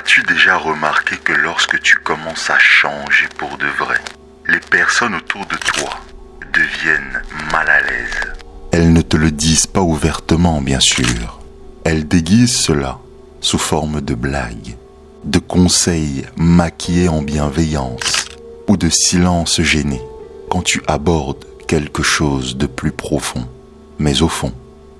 As-tu déjà remarqué que lorsque tu commences à changer pour de vrai, les personnes autour de toi deviennent mal à l'aise? Elles ne te le disent pas ouvertement, bien sûr. Elles déguisent cela sous forme de blagues, de conseils maquillés en bienveillance ou de silence gêné quand tu abordes quelque chose de plus profond. Mais au fond,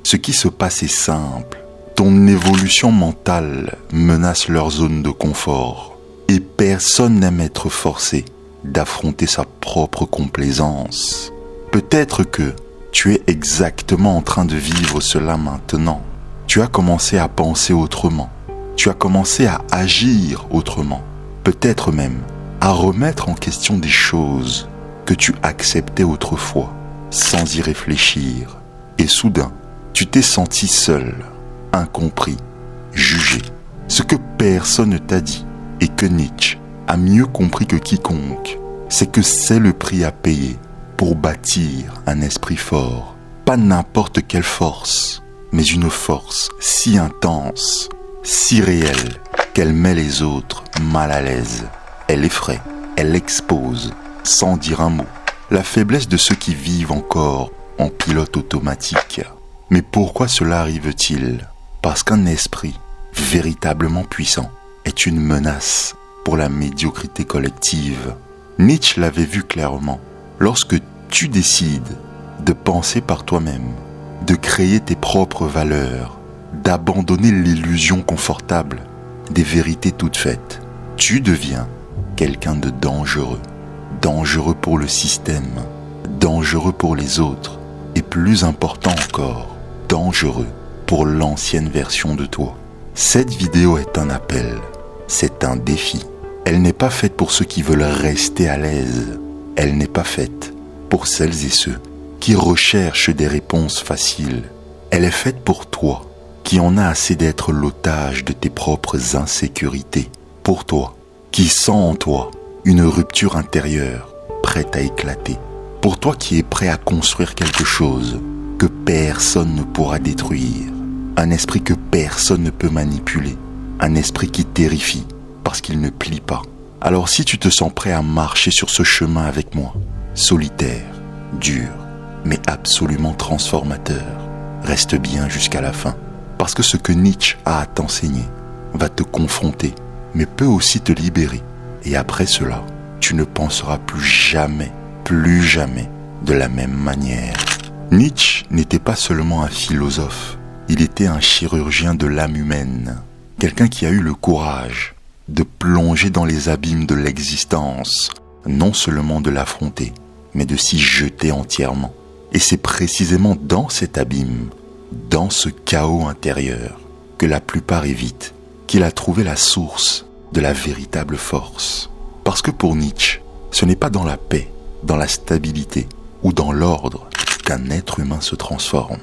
ce qui se passe est simple. Ton évolution mentale menace leur zone de confort et personne n'aime être forcé d'affronter sa propre complaisance. Peut-être que tu es exactement en train de vivre cela maintenant. Tu as commencé à penser autrement. Tu as commencé à agir autrement. Peut-être même à remettre en question des choses que tu acceptais autrefois sans y réfléchir. Et soudain, tu t'es senti seul, incompris, jugé. Ce que personne ne t'a dit et que Nietzsche a mieux compris que quiconque, c'est que c'est le prix à payer pour bâtir un esprit fort. Pas n'importe quelle force, mais une force si intense, si réelle, qu'elle met les autres mal à l'aise. Elle effraie, elle expose, sans dire un mot, la faiblesse de ceux qui vivent encore en pilote automatique. Mais pourquoi cela arrive-t-il? Parce qu'un esprit véritablement puissant est une menace pour la médiocrité collective. Nietzsche l'avait vu clairement. Lorsque tu décides de penser par toi-même, de créer tes propres valeurs, d'abandonner l'illusion confortable des vérités toutes faites, tu deviens quelqu'un de dangereux. Dangereux pour le système, dangereux pour les autres, et plus important encore, dangereux pour l'ancienne version de toi. Cette vidéo est un appel, c'est un défi. Elle n'est pas faite pour ceux qui veulent rester à l'aise. Elle n'est pas faite pour celles et ceux qui recherchent des réponses faciles. Elle est faite pour toi, qui en as assez d'être l'otage de tes propres insécurités. Pour toi, qui sens en toi une rupture intérieure, prête à éclater. Pour toi qui es prêt à construire quelque chose que personne ne pourra détruire. Un esprit que personne ne peut manipuler. Un esprit qui terrifie parce qu'il ne plie pas. Alors si tu te sens prêt à marcher sur ce chemin avec moi, solitaire, dur, mais absolument transformateur, reste bien jusqu'à la fin. Parce que ce que Nietzsche a à t'enseigner va te confronter, mais peut aussi te libérer. Et après cela, tu ne penseras plus jamais de la même manière. Nietzsche n'était pas seulement un philosophe, il était un chirurgien de l'âme humaine. Quelqu'un qui a eu le courage de plonger dans les abîmes de l'existence, non seulement de l'affronter, mais de s'y jeter entièrement. Et c'est précisément dans cet abîme, dans ce chaos intérieur, que la plupart évitent, qu'il a trouvé la source de la véritable force. Parce que pour Nietzsche, ce n'est pas dans la paix, dans la stabilité ou dans l'ordre qu'un être humain se transforme.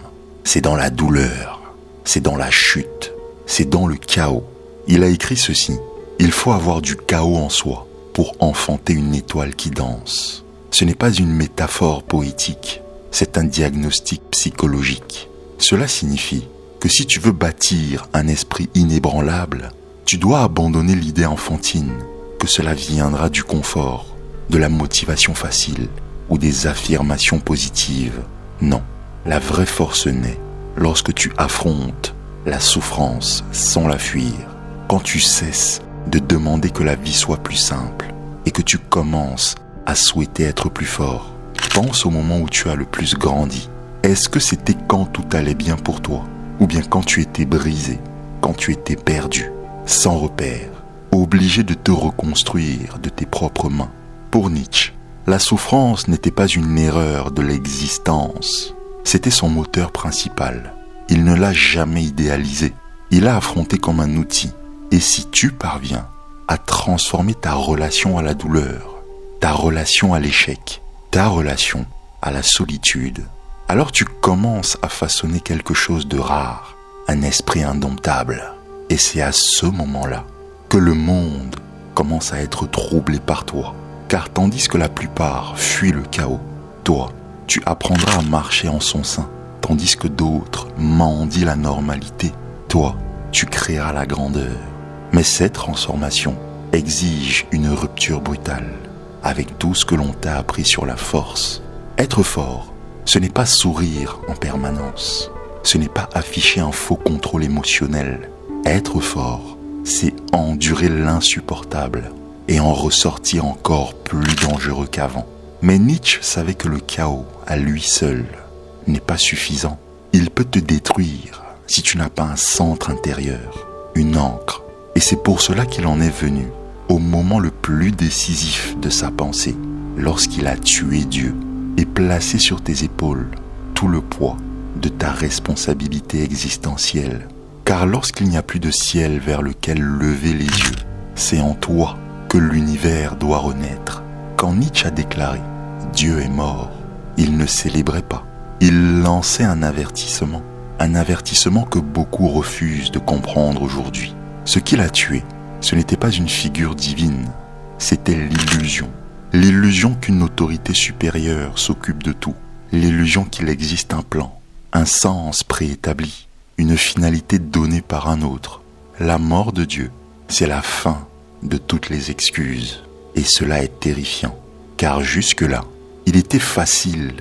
C'est dans la douleur, c'est dans la chute, c'est dans le chaos. Il a écrit ceci: il faut avoir du chaos en soi pour enfanter une étoile qui danse. Ce n'est pas une métaphore poétique, c'est un diagnostic psychologique. Cela signifie que si tu veux bâtir un esprit inébranlable, tu dois abandonner l'idée enfantine que cela viendra du confort, de la motivation facile ou des affirmations positives. Non, la vraie force naît lorsque tu affrontes la souffrance sans la fuir, quand tu cesses de demander que la vie soit plus simple et que tu commences à souhaiter être plus fort. Pense au moment où tu as le plus grandi. Est-ce que c'était quand tout allait bien pour toi, ou bien quand tu étais brisé, quand tu étais perdu, sans repère, obligé de te reconstruire de tes propres mains? Pour Nietzsche, la souffrance n'était pas une erreur de l'existence, c'était son moteur principal. Il ne l'a jamais idéalisé, il l'a affronté comme un outil. Et si tu parviens à transformer ta relation à la douleur, ta relation à l'échec, ta relation à la solitude, alors tu commences à façonner quelque chose de rare, un esprit indomptable. Et c'est à ce moment-là que le monde commence à être troublé par toi. Car tandis que la plupart fuient le chaos, toi, tu apprendras à marcher en son sein. Tandis que d'autres mendient la normalité, toi, tu créeras la grandeur. Mais cette transformation exige une rupture brutale avec tout ce que l'on t'a appris sur la force. Être fort, ce n'est pas sourire en permanence. Ce n'est pas afficher un faux contrôle émotionnel. Être fort, c'est endurer l'insupportable et en ressortir encore plus dangereux qu'avant. Mais Nietzsche savait que le chaos, à lui seul, n'est pas suffisant. Il peut te détruire si tu n'as pas un centre intérieur, une ancre. Et c'est pour cela qu'il en est venu au moment le plus décisif de sa pensée, lorsqu'il a tué Dieu et placé sur tes épaules tout le poids de ta responsabilité existentielle. Car lorsqu'il n'y a plus de ciel vers lequel lever les yeux, c'est en toi que l'univers doit renaître. Quand Nietzsche a déclaré « Dieu est mort », il ne célébrait pas. Il lançait un avertissement que beaucoup refusent de comprendre aujourd'hui. Ce qui l'a tué, ce n'était pas une figure divine, c'était l'illusion. L'illusion qu'une autorité supérieure s'occupe de tout. L'illusion qu'il existe un plan, un sens préétabli, une finalité donnée par un autre. La mort de Dieu, c'est la fin de toutes les excuses. Et cela est terrifiant, car jusque-là, il était facile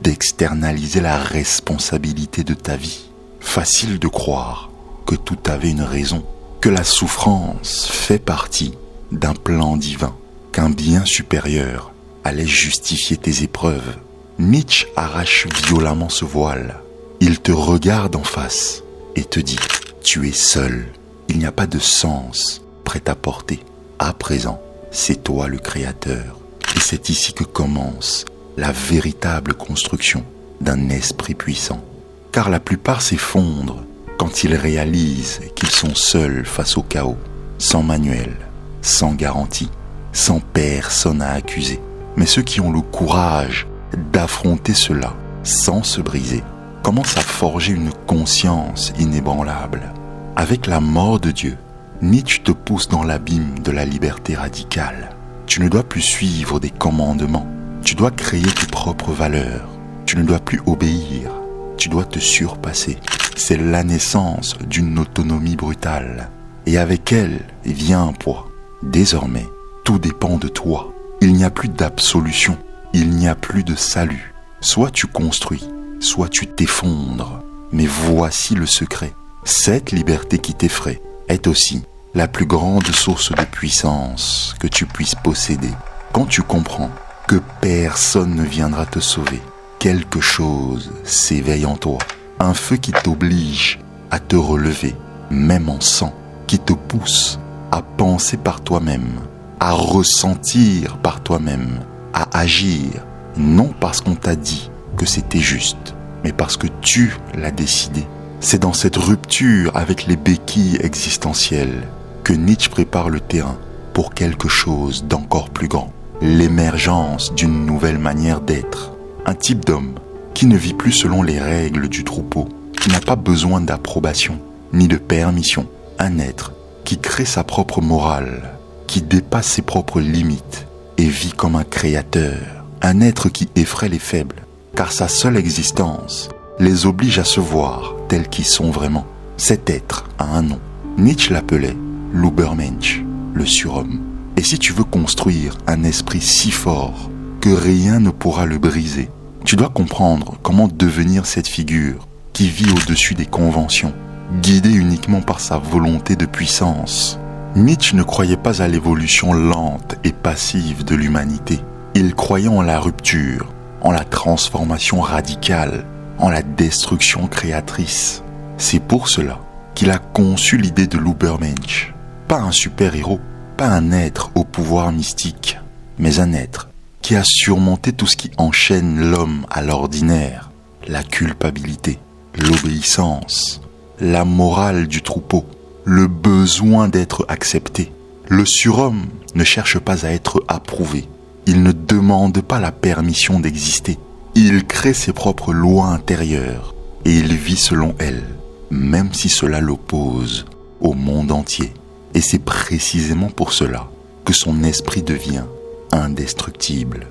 d'externaliser la responsabilité de ta vie. Facile de croire que tout avait une raison, que la souffrance fait partie d'un plan divin, qu'un bien supérieur allait justifier tes épreuves. Nietzsche arrache violemment ce voile. Il te regarde en face et te dit « Tu es seul, il n'y a pas de sens prêt à porter. À présent, c'est toi le créateur. » Et c'est ici que commence la véritable construction d'un esprit puissant. Car la plupart s'effondrent quand ils réalisent qu'ils sont seuls face au chaos, sans manuel, sans garantie, sans personne à accuser. Mais ceux qui ont le courage d'affronter cela sans se briser commencent à forger une conscience inébranlable. Avec la mort de Dieu, Nietzsche te pousse dans l'abîme de la liberté radicale. Tu ne dois plus suivre des commandements, tu dois créer tes propres valeurs. Tu ne dois plus obéir, tu dois te surpasser. C'est la naissance d'une autonomie brutale. Et avec elle vient un poids. Désormais, tout dépend de toi. Il n'y a plus d'absolution, il n'y a plus de salut. Soit tu construis, soit tu t'effondres. Mais voici le secret. Cette liberté qui t'effraie est aussi la plus grande source de puissance que tu puisses posséder. Quand tu comprends que personne ne viendra te sauver, quelque chose s'éveille en toi. Un feu qui t'oblige à te relever, même en sang, qui te pousse à penser par toi-même, à ressentir par toi-même, à agir, non parce qu'on t'a dit que c'était juste, mais parce que tu l'as décidé. C'est dans cette rupture avec les béquilles existentielles que Nietzsche prépare le terrain pour quelque chose d'encore plus grand. L'émergence d'une nouvelle manière d'être. Un type d'homme qui ne vit plus selon les règles du troupeau, qui n'a pas besoin d'approbation ni de permission. Un être qui crée sa propre morale, qui dépasse ses propres limites et vit comme un créateur. Un être qui effraie les faibles, car sa seule existence les oblige à se voir tels qu'ils sont vraiment. Cet être a un nom. Nietzsche l'appelait l'Ubermensch, le surhomme. Et si tu veux construire un esprit si fort que rien ne pourra le briser, tu dois comprendre comment devenir cette figure qui vit au-dessus des conventions, guidée uniquement par sa volonté de puissance. Nietzsche ne croyait pas à l'évolution lente et passive de l'humanité. Il croyait en la rupture, en la transformation radicale, en la destruction créatrice. C'est pour cela qu'il a conçu l'idée de l'Ubermensch. Pas un super-héros, pas un être au pouvoir mystique, mais un être qui a surmonté tout ce qui enchaîne l'homme à l'ordinaire, la culpabilité, l'obéissance, la morale du troupeau, le besoin d'être accepté. Le surhomme ne cherche pas à être approuvé. Il ne demande pas la permission d'exister. Il crée ses propres lois intérieures et il vit selon elles, même si cela l'oppose au monde entier. Et c'est précisément pour cela que son esprit devient indestructible.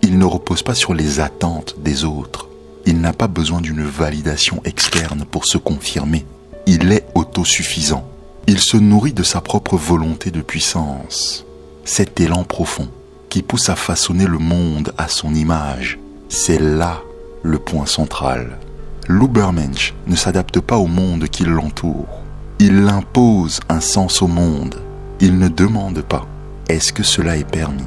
Il ne repose pas sur les attentes des autres. Il n'a pas besoin d'une validation externe pour se confirmer. Il est autosuffisant. Il se nourrit de sa propre volonté de puissance. Cet élan profond qui pousse à façonner le monde à son image, c'est là le point central. L'Ubermensch ne s'adapte pas au monde qui l'entoure. Il impose un sens au monde. Il ne demande pas « est-ce que cela est permis ?»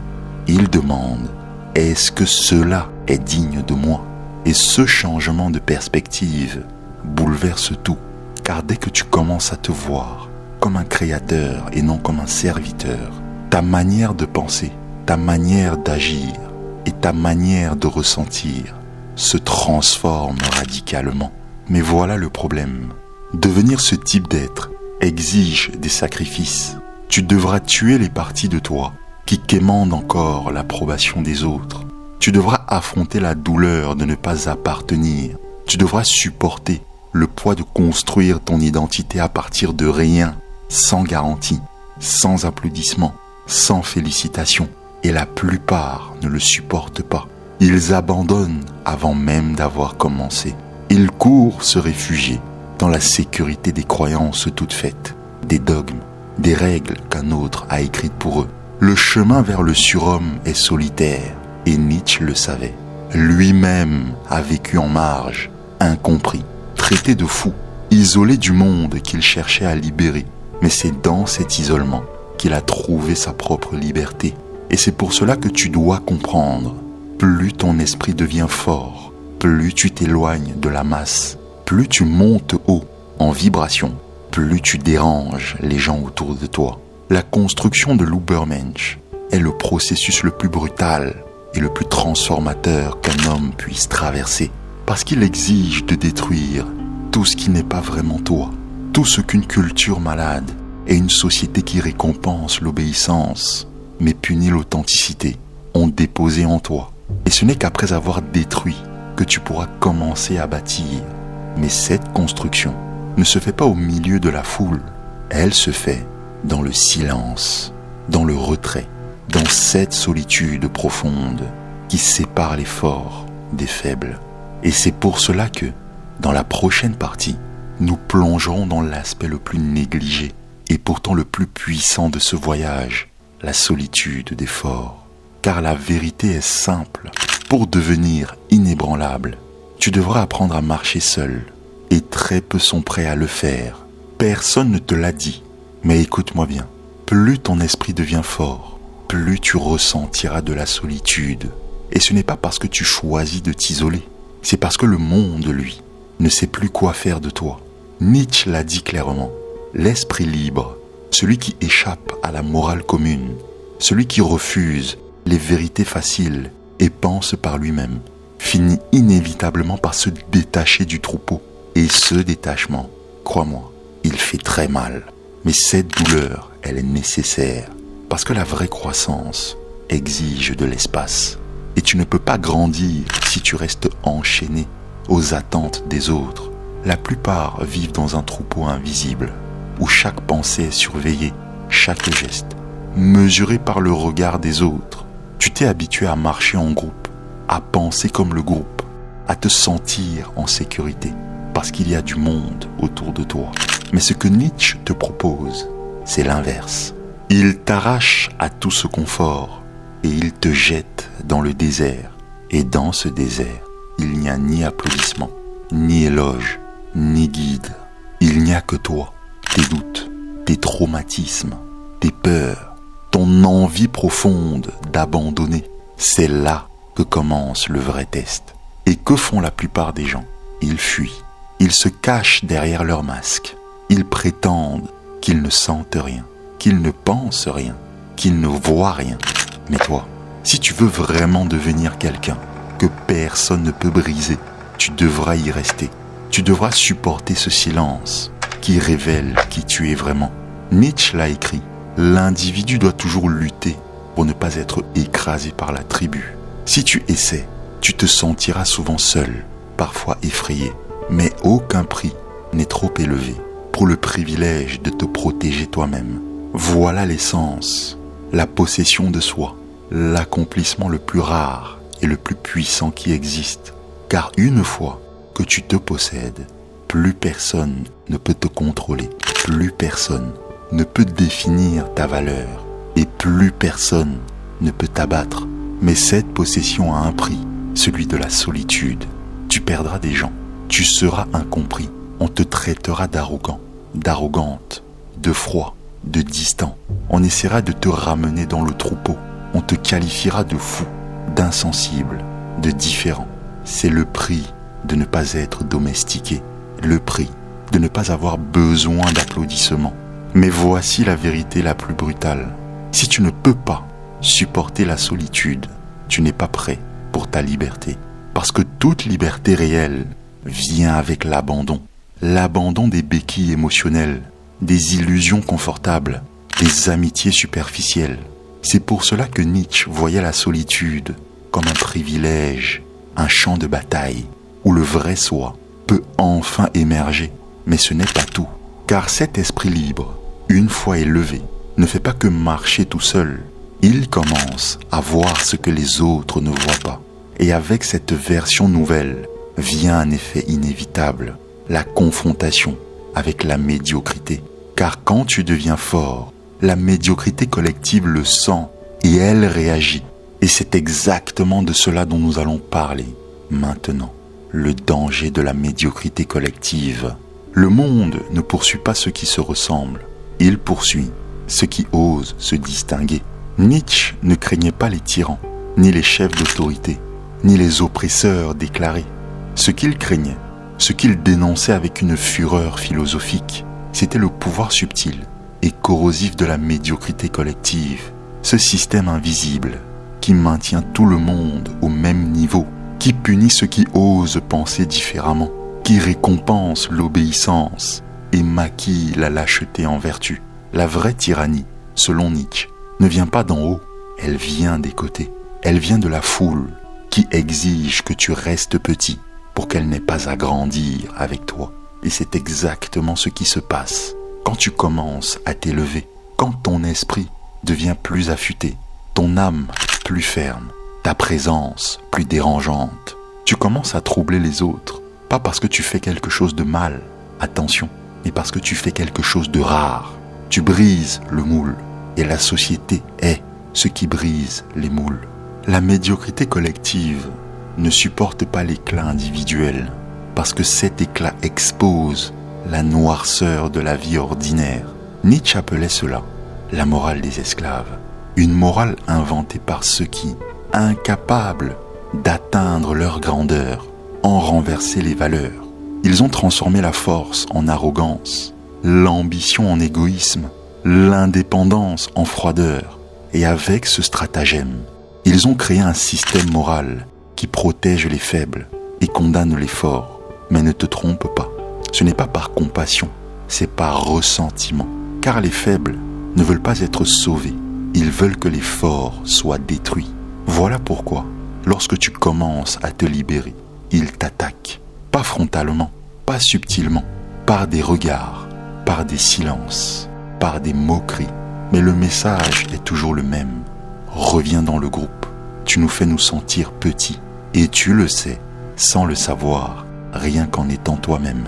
Il demande « est-ce que cela est digne de moi ?» Et ce changement de perspective bouleverse tout. Car dès que tu commences à te voir comme un créateur et non comme un serviteur, ta manière de penser, ta manière d'agir et ta manière de ressentir se transforment radicalement. Mais voilà le problème. Devenir ce type d'être exige des sacrifices. Tu devras tuer les parties de toi qui quémandent encore l'approbation des autres. Tu devras affronter la douleur de ne pas appartenir. Tu devras supporter le poids de construire ton identité à partir de rien, sans garantie, sans applaudissements, sans félicitations. Et la plupart ne le supportent pas. Ils abandonnent avant même d'avoir commencé. Ils courent se réfugier dans la sécurité des croyances toutes faites, des dogmes, des règles qu'un autre a écrites pour eux. Le chemin vers le surhomme est solitaire, et Nietzsche le savait. Lui-même a vécu en marge, incompris, traité de fou, isolé du monde qu'il cherchait à libérer. Mais c'est dans cet isolement qu'il a trouvé sa propre liberté. Et c'est pour cela que tu dois comprendre. Plus ton esprit devient fort, plus tu t'éloignes de la masse, plus tu montes haut en vibration, plus tu déranges les gens autour de toi. La construction de l'Ubermensch est le processus le plus brutal et le plus transformateur qu'un homme puisse traverser. Parce qu'il exige de détruire tout ce qui n'est pas vraiment toi, tout ce qu'une culture malade et une société qui récompense l'obéissance mais punit l'authenticité ont déposé en toi. Et ce n'est qu'après avoir détruit que tu pourras commencer à bâtir. Mais cette construction ne se fait pas au milieu de la foule. Elle se fait dans le silence, dans le retrait, dans cette solitude profonde qui sépare les forts des faibles. Et c'est pour cela que, dans la prochaine partie, nous plongerons dans l'aspect le plus négligé et pourtant le plus puissant de ce voyage, la solitude des forts. Car la vérité est simple. Pour devenir inébranlable, tu devras apprendre à marcher seul. Et très peu sont prêts à le faire. Personne ne te l'a dit. Mais écoute-moi bien. Plus ton esprit devient fort, plus tu ressentiras de la solitude. Et ce n'est pas parce que tu choisis de t'isoler. C'est parce que le monde, lui, ne sait plus quoi faire de toi. Nietzsche l'a dit clairement. L'esprit libre, celui qui échappe à la morale commune, celui qui refuse les vérités faciles et pense par lui-même, finit inévitablement par se détacher du troupeau. Et ce détachement, crois-moi, il fait très mal. Mais cette douleur, elle est nécessaire, parce que la vraie croissance exige de l'espace. Et tu ne peux pas grandir si tu restes enchaîné aux attentes des autres. La plupart vivent dans un troupeau invisible, où chaque pensée est surveillée, chaque geste, mesuré par le regard des autres. Tu t'es habitué à marcher en groupe, à penser comme le groupe, à te sentir en sécurité, parce qu'il y a du monde autour de toi. Mais ce que Nietzsche te propose, c'est l'inverse. Il t'arrache à tout ce confort et il te jette dans le désert. Et dans ce désert, il n'y a ni applaudissements, ni éloges, ni guide. Il n'y a que toi, tes doutes, tes traumatismes, tes peurs, ton envie profonde d'abandonner. C'est là que commence le vrai test. Et que font la plupart des gens? Ils fuient. Ils se cachent derrière leur masque. Ils prétendent qu'ils ne sentent rien, qu'ils ne pensent rien, qu'ils ne voient rien. Mais toi, si tu veux vraiment devenir quelqu'un que personne ne peut briser, tu devras y rester. Tu devras supporter ce silence qui révèle qui tu es vraiment. Nietzsche l'a écrit, l'individu doit toujours lutter pour ne pas être écrasé par la tribu. Si tu essaies, tu te sentiras souvent seul, parfois effrayé, mais aucun prix n'est trop élevé pour le privilège de te protéger toi-même. Voilà l'essence, la possession de soi, l'accomplissement le plus rare et le plus puissant qui existe. Car une fois que tu te possèdes, plus personne ne peut te contrôler, plus personne ne peut définir ta valeur et plus personne ne peut t'abattre. Mais cette possession a un prix, celui de la solitude. Tu perdras des gens, tu seras incompris, on te traitera d'arrogant, d'arrogante, de froid, de distant. On essaiera de te ramener dans le troupeau, on te qualifiera de fou, d'insensible, de différent. C'est le prix de ne pas être domestiqué, le prix de ne pas avoir besoin d'applaudissements. Mais voici la vérité la plus brutale. Si tu ne peux pas supporter la solitude, tu n'es pas prêt pour ta liberté. Parce que toute liberté réelle vient avec l'abandon. L'abandon des béquilles émotionnelles, des illusions confortables, des amitiés superficielles. C'est pour cela que Nietzsche voyait la solitude comme un privilège, un champ de bataille, où le vrai soi peut enfin émerger. Mais ce n'est pas tout, car cet esprit libre, une fois élevé, ne fait pas que marcher tout seul. Il commence à voir ce que les autres ne voient pas. Et avec cette version nouvelle vient un effet inévitable, la confrontation avec la médiocrité. Car quand tu deviens fort, la médiocrité collective le sent et elle réagit. Et c'est exactement de cela dont nous allons parler maintenant. Le danger de la médiocrité collective. Le monde ne poursuit pas ceux qui se ressemblent. Il poursuit ceux qui osent se distinguer. Nietzsche ne craignait pas les tyrans, ni les chefs d'autorité, ni les oppresseurs déclarés. Ce qu'il craignait, ce qu'il dénonçait avec une fureur philosophique, c'était le pouvoir subtil et corrosif de la médiocrité collective, ce système invisible qui maintient tout le monde au même niveau, qui punit ceux qui osent penser différemment, qui récompense l'obéissance et maquille la lâcheté en vertu. La vraie tyrannie, selon Nietzsche, ne vient pas d'en haut, elle vient des côtés. Elle vient de la foule qui exige que tu restes petit pour qu'elle n'ait pas à grandir avec toi. Et c'est exactement ce qui se passe quand tu commences à t'élever, quand ton esprit devient plus affûté, ton âme plus ferme, ta présence plus dérangeante. Tu commences à troubler les autres, pas parce que tu fais quelque chose de mal, attention, mais parce que tu fais quelque chose de rare. Tu brises le moule. Et la société est ce qui brise les moules. La médiocrité collective ne supporte pas l'éclat individuel, parce que cet éclat expose la noirceur de la vie ordinaire. Nietzsche appelait cela la morale des esclaves, une morale inventée par ceux qui, incapables d'atteindre leur grandeur, ont renversé les valeurs. Ils ont transformé la force en arrogance, l'ambition en égoïsme, l'indépendance en froideur. Et avec ce stratagème, ils ont créé un système moral qui protège les faibles et condamne les forts. Mais ne te trompe pas, ce n'est pas par compassion, c'est par ressentiment. Car les faibles ne veulent pas être sauvés, ils veulent que les forts soient détruits. Voilà pourquoi, lorsque tu commences à te libérer, ils t'attaquent. Pas frontalement, pas subtilement, par des regards, par des silences, par des moqueries. Mais le message est toujours le même. Reviens dans le groupe. Tu nous fais nous sentir petits. Et tu le sais, sans le savoir, rien qu'en étant toi-même.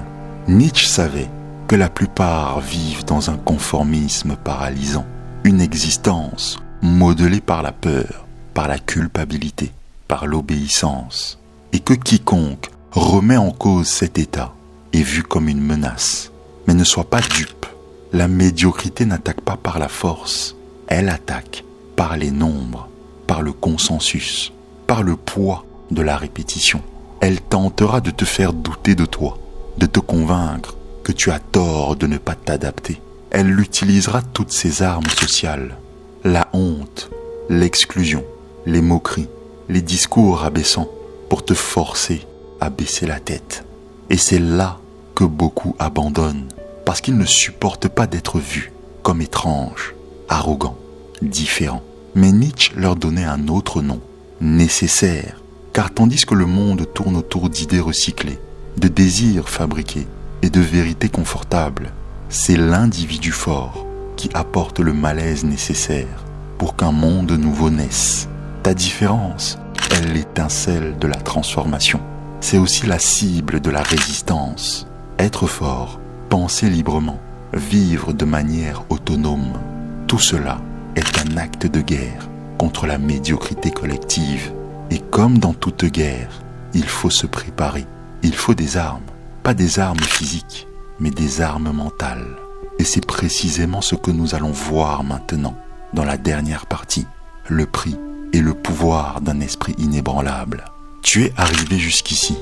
Nietzsche savait que la plupart vivent dans un conformisme paralysant. Une existence modelée par la peur, par la culpabilité, par l'obéissance. Et que quiconque remet en cause cet état est vu comme une menace. Mais ne sois pas dupe. La médiocrité n'attaque pas par la force, elle attaque par les nombres, par le consensus, par le poids de la répétition. Elle tentera de te faire douter de toi, de te convaincre que tu as tort de ne pas t'adapter. Elle utilisera toutes ses armes sociales, la honte, l'exclusion, les moqueries, les discours rabaissants, pour te forcer à baisser la tête. Et c'est là que beaucoup abandonnent, parce qu'ils ne supportent pas d'être vus comme étranges, arrogants, différents. Mais Nietzsche leur donnait un autre nom, nécessaire, car tandis que le monde tourne autour d'idées recyclées, de désirs fabriqués et de vérités confortables, c'est l'individu fort qui apporte le malaise nécessaire pour qu'un monde nouveau naisse. Ta différence est l'étincelle de la transformation. C'est aussi la cible de la résistance. Être fort, penser librement, vivre de manière autonome. Tout cela est un acte de guerre contre la médiocrité collective. Et comme dans toute guerre, il faut se préparer. Il faut des armes, pas des armes physiques, mais des armes mentales. Et c'est précisément ce que nous allons voir maintenant, dans la dernière partie, le prix et le pouvoir d'un esprit inébranlable. Tu es arrivé jusqu'ici,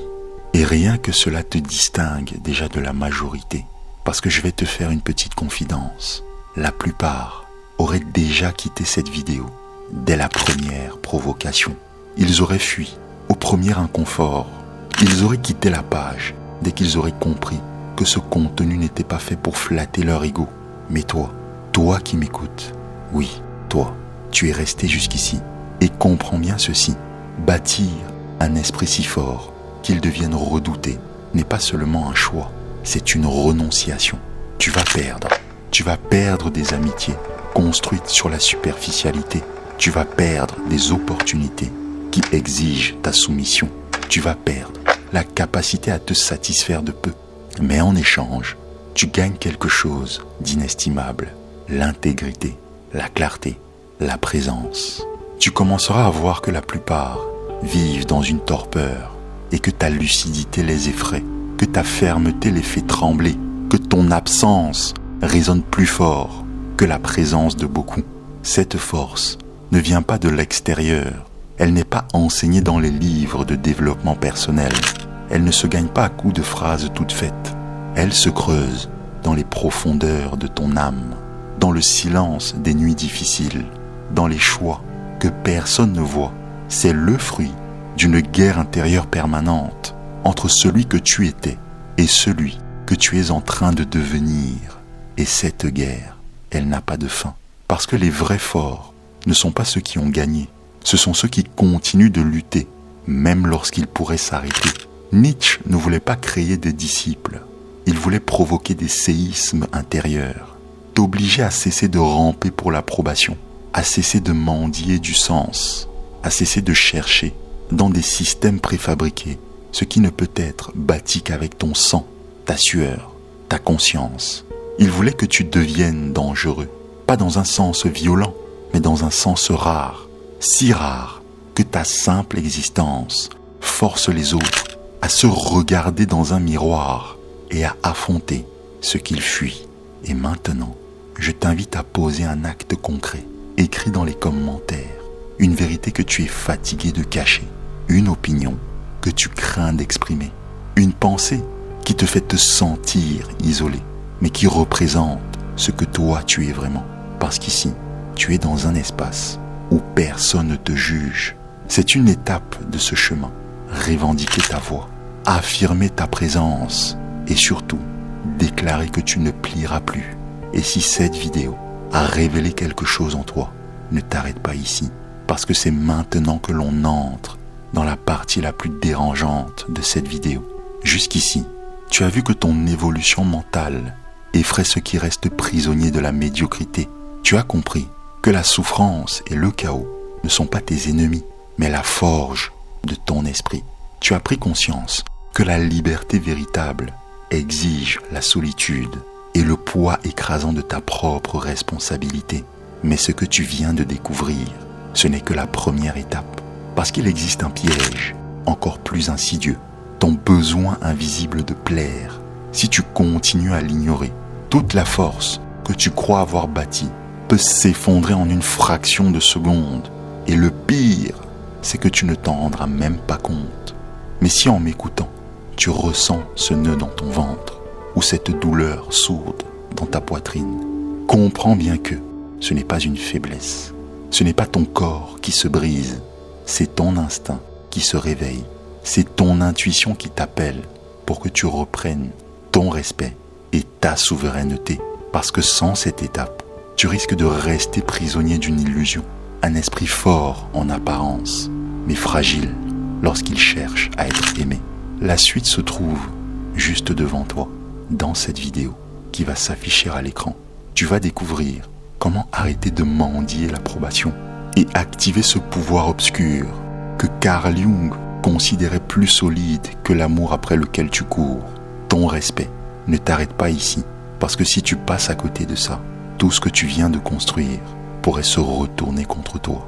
et rien que cela te distingue déjà de la majorité, parce que je vais te faire une petite confidence. La plupart auraient déjà quitté cette vidéo dès la première provocation. Ils auraient fui au premier inconfort. Ils auraient quitté la page dès qu'ils auraient compris que ce contenu n'était pas fait pour flatter leur ego. Mais toi qui m'écoutes, oui, toi, tu es resté jusqu'ici. Et comprends bien ceci, bâtir un esprit si fort qu'il devienne redouté n'est pas seulement un choix, c'est une renonciation. Tu vas perdre des amitiés construites sur la superficialité. Tu vas perdre des opportunités qui exigent ta soumission. Tu vas perdre la capacité à te satisfaire de peu. Mais en échange, tu gagnes quelque chose d'inestimable. L'intégrité, la clarté, la présence. Tu commenceras à voir que la plupart vivent dans une torpeur et que ta lucidité les effraie, que ta fermeté les fait trembler, que ton absence résonne plus fort que la présence de beaucoup. Cette force ne vient pas de l'extérieur. Elle n'est pas enseignée dans les livres de développement personnel. Elle ne se gagne pas à coups de phrases toutes faites. Elle se creuse dans les profondeurs de ton âme, dans le silence des nuits difficiles, dans les choix que personne ne voit. C'est le fruit d'une guerre intérieure permanente entre celui que tu étais et celui que tu es en train de devenir. Et cette guerre, elle n'a pas de fin. Parce que les vrais forts ne sont pas ceux qui ont gagné, ce sont ceux qui continuent de lutter, même lorsqu'ils pourraient s'arrêter. Nietzsche ne voulait pas créer des disciples, il voulait provoquer des séismes intérieurs, t'obliger à cesser de ramper pour l'approbation, à cesser de mendier du sens, à cesser de chercher dans des systèmes préfabriqués ce qui ne peut être bâti qu'avec ton sang, ta sueur, ta conscience. Il voulait que tu deviennes dangereux, pas dans un sens violent, mais dans un sens rare, si rare que ta simple existence force les autres à se regarder dans un miroir et à affronter ce qu'ils fuient. Et maintenant, je t'invite à poser un acte concret, écrit dans les commentaires, une vérité que tu es fatigué de cacher, une opinion que tu crains d'exprimer, une pensée qui te fait te sentir isolé, mais qui représente ce que toi tu es vraiment. Parce qu'ici, tu es dans un espace où personne ne te juge. C'est une étape de ce chemin. Revendiquer ta voix, affirmer ta présence et surtout déclarer que tu ne plieras plus. Et si cette vidéo a révélé quelque chose en toi, ne t'arrête pas ici, parce que c'est maintenant que l'on entre dans la partie la plus dérangeante de cette vidéo. Jusqu'ici, tu as vu que ton évolution mentale effraie ceux qui restent prisonniers de la médiocrité. Tu as compris que la souffrance et le chaos ne sont pas tes ennemis, mais la forge de ton esprit. Tu as pris conscience que la liberté véritable exige la solitude et le poids écrasant de ta propre responsabilité. Mais ce que tu viens de découvrir, ce n'est que la première étape. Parce qu'il existe un piège encore plus insidieux, ton besoin invisible de plaire. Si tu continues à l'ignorer, toute la force que tu crois avoir bâtie peut s'effondrer en une fraction de seconde. Et le pire, c'est que tu ne t'en rendras même pas compte. Mais si en m'écoutant, tu ressens ce nœud dans ton ventre ou cette douleur sourde dans ta poitrine, comprends bien que ce n'est pas une faiblesse. Ce n'est pas ton corps qui se brise, c'est ton instinct qui se réveille. C'est ton intuition qui t'appelle pour que tu reprennes ton respect et ta souveraineté. Parce que sans cette étape, tu risques de rester prisonnier d'une illusion. Un esprit fort en apparence, mais fragile lorsqu'il cherche à être aimé. La suite se trouve juste devant toi, dans cette vidéo qui va s'afficher à l'écran. Tu vas découvrir comment arrêter de mendier l'approbation et activer ce pouvoir obscur que Carl Jung considérait plus solide que l'amour après lequel tu cours. Ton respect ne t'arrête pas ici, Parce que si tu passes à côté de ça, tout ce que tu viens de construire pourrait se retourner contre toi.